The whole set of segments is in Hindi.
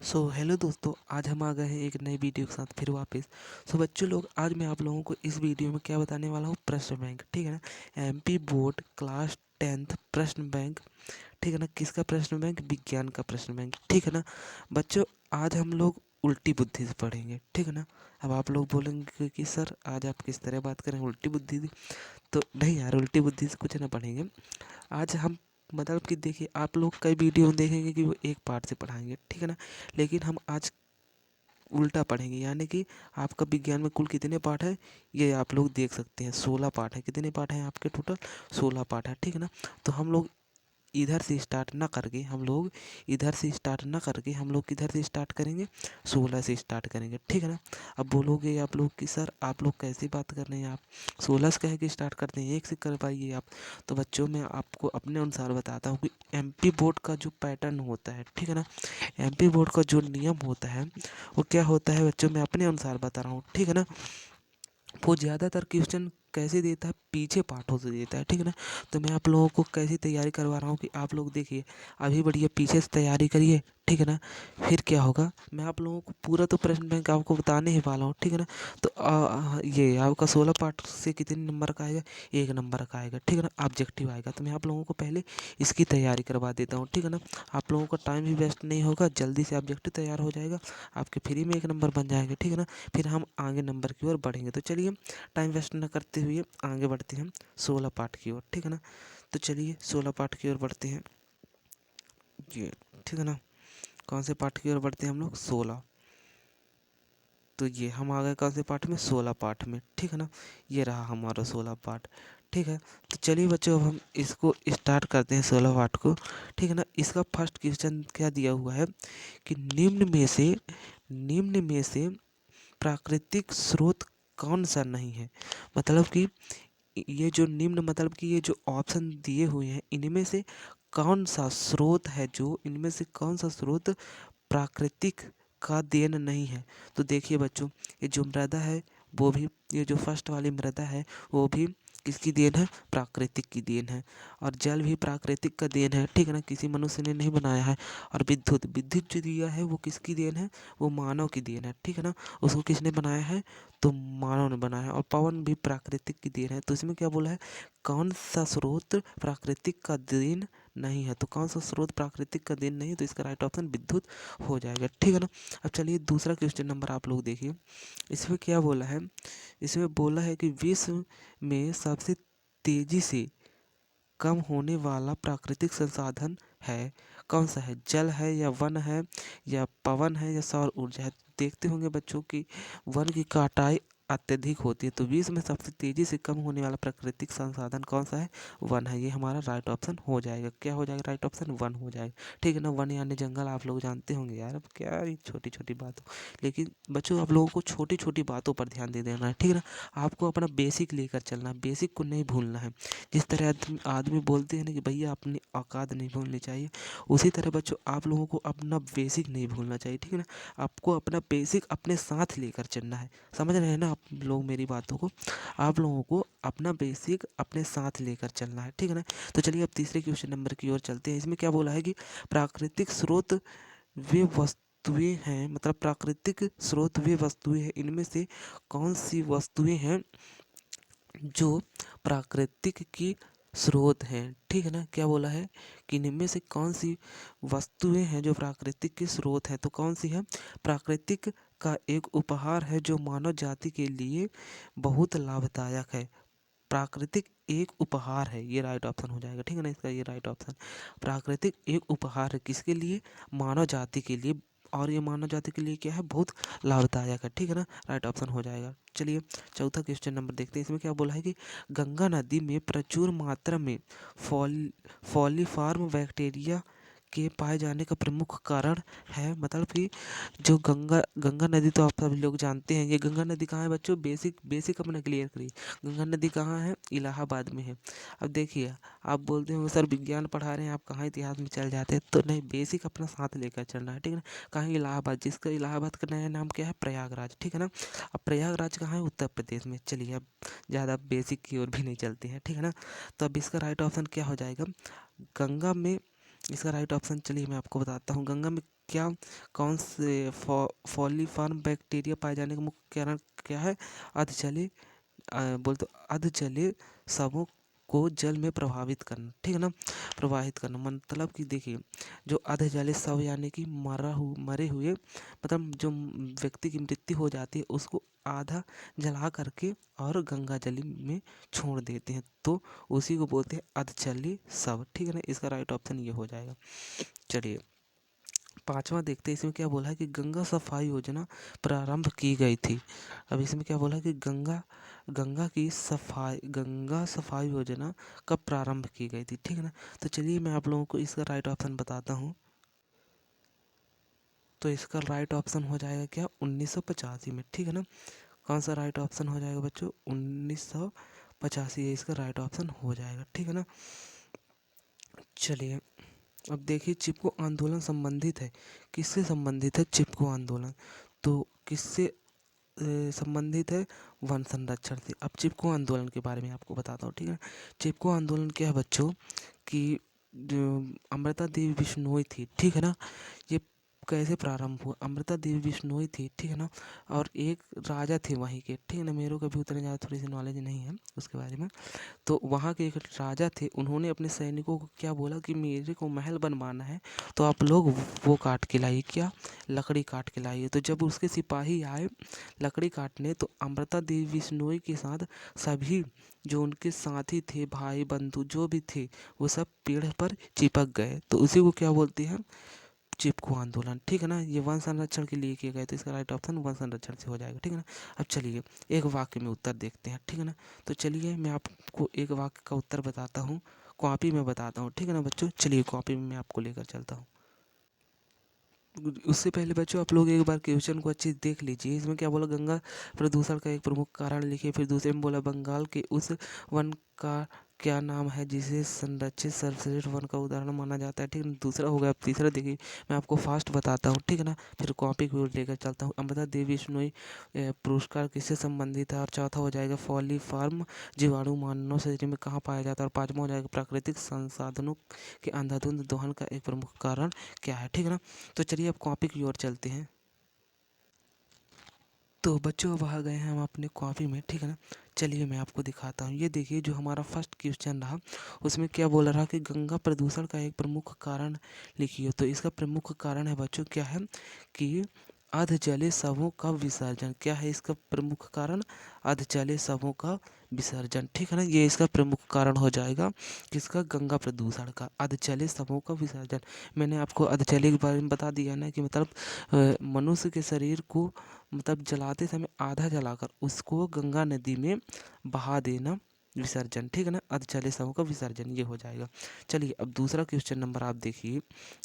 हेलो दोस्तों, आज हम आ गए हैं एक नई वीडियो के साथ फिर वापस। बच्चों लोग, आज मैं आप लोगों को इस वीडियो में क्या बताने वाला हूँ, प्रश्न बैंक। ठीक है ना। एमपी बोर्ड क्लास 10th प्रश्न बैंक। ठीक है ना। किसका प्रश्न बैंक? विज्ञान का प्रश्न बैंक। ठीक है ना। बच्चों, आज हम लोग उल्टी बुद्धि से पढ़ेंगे। ठीक है ना। अब आप लोग बोलेंगे कि सर आज आप किस तरह बात करें, उल्टी बुद्धि से? तो नहीं यार, उल्टी बुद्धि से कुछ ना पढ़ेंगे। आज हम मतलब कि देखिए, आप लोग कई वीडियो में देखेंगे कि वो एक पार्ट से पढ़ाएंगे। ठीक है ना। लेकिन हम आज उल्टा पढ़ेंगे, यानी कि आपका विज्ञान में कुल कितने पाठ है ये आप लोग देख सकते हैं। 16 पाठ है। कितने पाठ हैं आपके? टोटल 16 पाठ है। ठीक है ना। तो हम लोग इधर से स्टार्ट ना करके हम लोग किधर से स्टार्ट करेंगे? 16 से स्टार्ट करेंगे। ठीक है ना। अब बोलोगे आप लोग कि सर आप लोग कैसी बात कर रहे हैं, आप 16 से कह के स्टार्ट करते हैं, एक से कर पाइए आप। तो बच्चों, मैं आपको अपने अनुसार बताता हूँ कि एमपी बोर्ड का जो पैटर्न होता है, ठीक है ना, एमपी बोर्ड का जो नियम होता है वो क्या होता है बच्चों, मैं अपने अनुसार बता रहा हूँ। ठीक है ना। वो ज़्यादातर क्वेश्चन कैसे देता है? पीछे पाठों से देता है। ठीक है ना। तो मैं आप लोगों को कैसी तैयारी करवा रहा हूँ कि आप लोग देखिए, अभी बढ़िया पीछे से तैयारी करिए। ठीक है ना। फिर क्या होगा, मैं आप लोगों को पूरा तो प्रश्न बैंक आपको बताने ही वाला हूँ। ठीक है ना। तो ये आपका 16 पार्ट से कितने नंबर का आएगा? 1 नंबर का आएगा। ठीक है ना। ऑब्जेक्टिव आएगा। तो मैं आप लोगों को पहले इसकी तैयारी करवा देता हूँ। ठीक है ना। आप लोगों का टाइम भी वेस्ट नहीं होगा, जल्दी से ऑब्जेक्टिव तैयार हो जाएगा, आपके फ्री में 1 नंबर बन जाएंगे। ठीक है ना। फिर हम आगे नंबर की ओर बढ़ेंगे। तो चलिए, टाइम वेस्ट न करते हुए आगे बढ़ते हैं 16 पार्ट की ओर। ठीक है ना। तो चलिए 16 पार्ट की ओर बढ़ते हैं ये। ठीक है ना। कौन से पार्ट की ओर बढ़ते हैं हम लोग? 16। तो ये हम आ गए कौन से पार्ट में? 16 पार्ट में। ठीक है ना। ये रहा हमारा 16 पार्ट। ठीक है। तो चलिए बच्चों, अब हम इसको स्टार्ट करते हैं 16 पार्ट को। ठीक है ना। इसका फर्स्ट क्वेश्चन क्या दिया हुआ है कि निम्न में से प्राकृतिक स्रोत कौन सा नहीं है? मतलब कि ये जो निम्न, मतलब कि ये जो ऑप्शन दिए हुए हैं, इनमें से कौन सा स्रोत है, जो इनमें से कौन सा स्रोत प्राकृतिक का देन नहीं है? तो देखिए बच्चों, ये जो मृदा है वो भी, ये जो फर्स्ट वाली मृदा है वो भी किसकी देन है? प्राकृतिक की देन है। और जल भी प्राकृतिक का देन है। ठीक है ना। किसी मनुष्य ने नहीं बनाया है। और विद्युत विद्युत जो दिया है वो किसकी देन है? वो मानव की देन है। ठीक है ना। उसको किसने बनाया है? तो मानव ने बनाया है। और पवन भी प्राकृतिक की देन है। तो इसमें क्या बोला है? कौन सा स्रोत प्राकृतिक का देन नहीं है? तो कौन सा स्रोत प्राकृतिक का देन नहीं है? तो इसका राइट ऑप्शन विद्युत हो जाएगा। ठीक है ना। अब चलिए दूसरा क्वेश्चन नंबर आप लोग देखिए। इसमें क्या बोला है? इसमें बोला है कि विश्व में सबसे तेजी से कम होने वाला प्राकृतिक संसाधन है कौन सा है? जल है, या वन है, या पवन है, या सौर ऊर्जा है? देखते होंगे बच्चों कि वन की कटाई अत्यधिक होती है। तो विश्व में सबसे तेजी से कम होने वाला प्राकृतिक संसाधन कौन सा है? वन है। ये हमारा राइट ऑप्शन हो जाएगा। क्या हो जाएगा? राइट ऑप्शन वन हो जाएगा। ठीक है ना। वन यानी जंगल, आप लोग जानते होंगे यार, अब क्या ये छोटी छोटी बातों, लेकिन बच्चों आप लोगों को छोटी छोटी बातों पर ध्यान दे देना है। ठीक है ना। आपको अपना बेसिक लेकर चलना है, बेसिक को नहीं भूलना है। जिस तरह आदमी बोलते हैं ना कि भैया अपनी औकात नहीं भूलनी चाहिए, उसी तरह बच्चों आप लोगों को अपना बेसिक नहीं भूलना चाहिए। ठीक है ना। आपको अपना बेसिक अपने साथ लेकर चलना है। समझ रहे हैं ना आप लोग मेरी बातों को? आप लोगों को अपना बेसिक अपने साथ लेकर चलना है। ठीक है ना। तो चलिए अब तीसरे क्वेश्चन नंबर की ओर चलते हैं। इसमें क्या बोला है कि प्राकृतिक स्रोत वे वस्तुएं हैं, मतलब प्राकृतिक स्रोत वे वस्तुएं हैं, इनमें से कौन सी वस्तुएं हैं जो प्राकृतिक की स्रोत हैं? ठीक है ना। क्या बोला है कि इनमें से कौन सी वस्तुएं हैं जो प्राकृतिक के स्रोत हैं? तो कौन सी है? प्राकृतिक का एक उपहार है जो मानव जाति के लिए बहुत लाभदायक है। प्राकृतिक एक उपहार है, ये राइट ऑप्शन हो जाएगा। ठीक है ना। इसका ये राइट ऑप्शन, प्राकृतिक एक उपहार है, किसके लिए? मानव जाति के लिए। और ये मानव जाति के लिए क्या है? बहुत लाभदायक है। ठीक है ना। राइट ऑप्शन हो जाएगा। चलिए चौथा क्वेश्चन नंबर देखते हैं। इसमें क्या बोला है कि गंगा नदी में प्रचुर मात्रा में फॉल फॉलीफॉर्म बैक्टीरिया के पाए जाने का प्रमुख कारण है। मतलब कि जो गंगा गंगा नदी, तो आप सभी लोग जानते हैं, ये गंगा नदी कहाँ है बच्चों? बेसिक बेसिक अपना क्लियर करिए। गंगा नदी कहाँ है? इलाहाबाद में है। अब देखिए, आप बोलते हो सर विज्ञान पढ़ा रहे हैं, आप कहाँ इतिहास में चल जाते हैं। तो नहीं, बेसिक अपना साथ लेकर चलना है। ठीक है ना। कहाँ? इलाहाबाद, जिसका इलाहाबाद का नया नाम क्या है? प्रयागराज। ठीक है ना। अब प्रयागराज कहाँ है? उत्तर प्रदेश में। चलिए अब ज़्यादा बेसिक की ओर भी नहीं चलते हैं। ठीक है ना। तो अब इसका राइट ऑप्शन क्या हो जाएगा? गंगा में, इसका राइट ऑप्शन चलिए मैं आपको बताता हूँ। गंगा में क्या कौन से फॉलीफॉर्म बैक्टीरिया पाए जाने का मुख्य कारण क्या है? अधजलीय बोल तो अधजलीय शवों को जल में प्रभावित करना, ठीक है ना, प्रवाहित करना। मतलब कि देखिए, जो अधजलीय शव यानी कि मरे हुए मतलब जो व्यक्ति की मृत्यु हो जाती है उसको आधा जला करके और गंगा जली में छोड़ देते हैं, तो उसी को बोलते हैं अधजलीय शव, ठीक है ना। इसका राइट ऑप्शन ये हो जाएगा। चलिए पांचवा देखते हैं, इसमें क्या बोला है कि गंगा सफाई योजना प्रारंभ की गई थी। अब इसमें क्या बोला है कि गंगा सफाई योजना कब प्रारंभ की गई थी, ठीक है ना। तो चलिए मैं आप लोगों को इसका राइट ऑप्शन बताता हूँ। तो इसका राइट ऑप्शन हो जाएगा क्या, 1985 में, ठीक है ना। कौन सा राइट ऑप्शन हो जाएगा बच्चों, 1985 इसका राइट ऑप्शन हो जाएगा, ठीक है ना। चलिए अब देखिए, चिपको आंदोलन संबंधित है, किससे संबंधित है चिपको आंदोलन, तो किससे संबंधित है, वन संरक्षण से। अब चिपको आंदोलन के बारे में आपको बताता हूँ, ठीक है। चिपको आंदोलन क्या है बच्चों कि जो अमृता देवी बिश्नोई थी, ठीक है ना, ये कैसे प्रारंभ हुआ, अमृता देवी बिश्नोई थी, ठीक है ना, और एक राजा थे वहीं के, ठीक है ना। मेरे को भी उतने ज़्यादा थोड़ी सी नॉलेज नहीं है उसके बारे में। तो वहाँ के एक राजा थे, उन्होंने अपने सैनिकों को क्या बोला कि मेरे को महल बनवाना है तो आप लोग वो काट के लाइए, क्या, लकड़ी काट के लाइए। तो जब उसके सिपाही आए लकड़ी काटने, तो अमृता देवी बिश्नोई के साथ सभी जो उनके साथी थे, भाई बंधु जो भी थे, वो सब पेड़ पर चिपक गए, तो उसी को क्या बोलते हैं, चिपको आंदोलन, ठीक है ना। ये वन संरक्षण के लिए किए गए, तो इसका राइट ऑप्शन वन संरक्षण से हो जाएगा, ठीक है ना। अब चलिए एक वाक्य में उत्तर देखते हैं, ठीक है ना। तो चलिए मैं आपको एक वाक्य का उत्तर बताता हूँ, कॉपी में बताता हूँ, ठीक है ना बच्चों। चलिए कॉपी में मैं आपको लेकर चलता हूँ। उससे पहले बच्चों आप लोग एक बार क्वेश्चन को अच्छे से देख लीजिए। इसमें क्या बोला, गंगा प्रदूषण का एक प्रमुख कारण लिखिए। फिर दूसरे में बोला बंगाल के उस वन का क्या नाम है जिसे संरक्षित सर्वश्रेष्ठ वन का उदाहरण माना जाता है, ठीक है ना। दूसरा हो गया। अब तीसरा देखिए, मैं आपको फास्ट बताता हूँ, ठीक है ना, फिर कॉपी की ओर लेकर चलता हूँ। अमृता देवी बिश्नोई पुरस्कार किससे संबंधित है, और चौथा हो जाएगा फॉलीफॉर्म जीवाणु मानव शरीर में कहाँ पाया जाता है, और पाँचवा हो जाएगा प्राकृतिक संसाधनों के अंधाधुंध दोहन का एक प्रमुख कारण क्या है, ठीक है ना। तो चलिए अब कॉपी की ओर चलते हैं। तो बच्चों अब आ गए हैं हम अपने कॉपी में, ठीक है ना। चलिए मैं आपको दिखाता हूँ। ये देखिए जो हमारा फर्स्ट क्वेश्चन रहा, उसमें क्या बोल रहा कि गंगा प्रदूषण का एक प्रमुख कारण लिखिए। तो इसका प्रमुख कारण है बच्चों क्या है कि अधजलीय शवों का विसर्जन। क्या है इसका प्रमुख कारण, अधजलीय शवों का विसर्जन, ठीक है ना। ये इसका प्रमुख कारण हो जाएगा किसका, गंगा प्रदूषण का, अधजलीय शवों का विसर्जन। मैंने आपको अधजलीय के बारे में बता दिया ना कि मतलब मनुष्य के शरीर को मतलब जलाते समय आधा जलाकर उसको गंगा नदी में बहा देना, विसर्जन, ठीक है ना। अधजलीय शवों का विसर्जन ये हो जाएगा। चलिए अब दूसरा क्वेश्चन नंबर आप देखिए,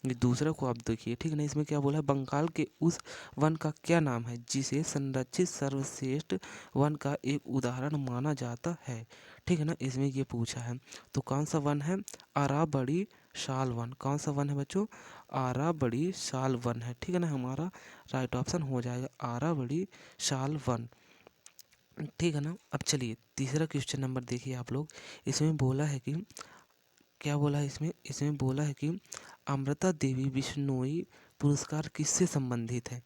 ये दूसरा को आप देखिए, ठीक है ना। इसमें क्या बोला है, बंगाल के उस वन का क्या नाम है जिसे संरक्षित सर्वश्रेष्ठ वन का एक उदाहरण माना जाता है, ठीक है ना। इसमें ये पूछा है, तो कौन सा वन है, अराबड़ी शाल वन। कौन सा वन है बच्चों, आराबड़ी शाल वन है, ठीक है ना। हमारा राइट ऑप्शन हो जाएगा आरावली शाल वन, ठीक है ना। अब चलिए तीसरा क्वेश्चन नंबर देखिए आप लोग। इसमें बोला है कि क्या बोला है, इसमें इसमें बोला है कि अमृता देवी बिश्नोई पुरस्कार किससे संबंधित है।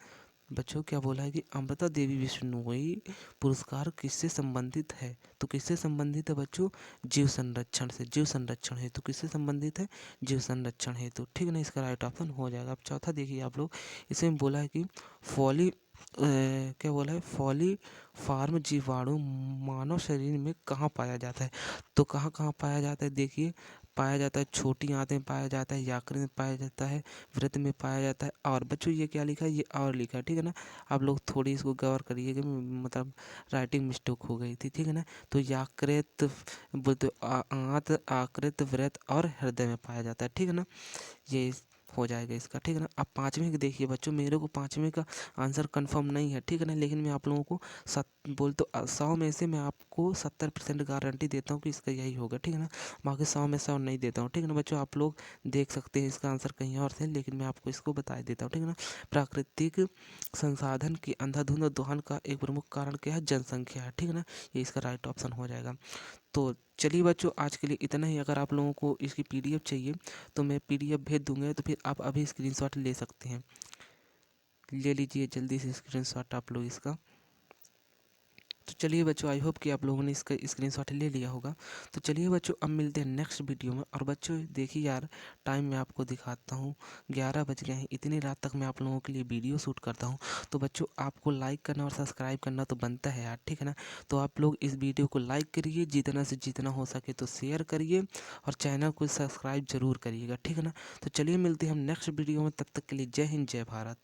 बच्चों क्या बोला है कि अमृता देवी बिश्नोई पुरस्कार किससे संबंधित है, तो किससे संबंधित है बच्चों, जीव संरक्षण से, जीव संरक्षण हेतु किससे संबंधित है, जीव संरक्षण हेतु, ठीक है ना। इसका राइट ऑप्शन हो जाएगा। अब चौथा देखिए आप लोग, इसमें बोला है कि फॉली क्या बोला है, फॉली फार्म जीवाणु मानव शरीर में कहाँ पाया जाता है, तो कहाँ कहाँ पाया जाता है देखिए, पाया जाता है छोटी आंत में पाया जाता है, यकृत में पाया जाता है, वृत्त में पाया जाता है, और बच्चों ये क्या लिखा है, ये और लिखा है, ठीक है ना। आप लोग थोड़ी इसको गौर करिएगा, मतलब राइटिंग मिस्टेक हो गई थी, ठीक है ना। तो यकृत बोलते आंत, आकृत, वृत्त और हृदय में पाया जाता है, ठीक है ना। ये हो जाएगा इसका, ठीक है ना। अब पाँचवें के देखिए बच्चों, मेरे को पाँचवें का आंसर कंफर्म नहीं है, ठीक है ना, लेकिन मैं आप लोगों को बोल तो 100 में से मैं आपको 70% गारंटी देता हूँ कि इसका यही होगा, ठीक है ना। बाकी 100 में 100 नहीं देता हूँ, ठीक है ना बच्चों। आप लोग देख सकते हैं इसका आंसर कहीं और से, लेकिन मैं आपको इसको बता देता हूँ, ठीक है ना। प्राकृतिक संसाधन की अंधाधुंध दोहन का एक प्रमुख कारण क्या है, जनसंख्या है, ठीक है ना। ये इसका राइट ऑप्शन हो जाएगा। तो चलिए बच्चों आज के लिए इतना ही। अगर आप लोगों को इसकी पीडीएफ चाहिए तो मैं पीडीएफ भेज दूंगा, तो फिर आप अभी स्क्रीनशॉट ले सकते हैं। ले लीजिए जल्दी से स्क्रीनशॉट आप लोग इसका। तो चलिए बच्चों, आई होप कि आप लोगों ने इसका स्क्रीनशॉट ले लिया होगा। तो चलिए बच्चों, अब मिलते हैं नेक्स्ट वीडियो में। और बच्चों देखिए यार, टाइम मैं आपको दिखाता हूँ, 11 बज गए हैं। इतनी रात तक मैं आप लोगों के लिए वीडियो शूट करता हूँ। तो बच्चों आपको लाइक करना और सब्सक्राइब करना तो बनता है यार, ठीक है ना। तो आप लोग इस वीडियो को लाइक करिए, जितना से जितना हो सके तो शेयर करिए, और चैनल को सब्सक्राइब जरूर करिएगा, ठीक है ना। तो चलिए मिलते हैं हम नेक्स्ट वीडियो में, तब तक के लिए जय हिंद जय भारत।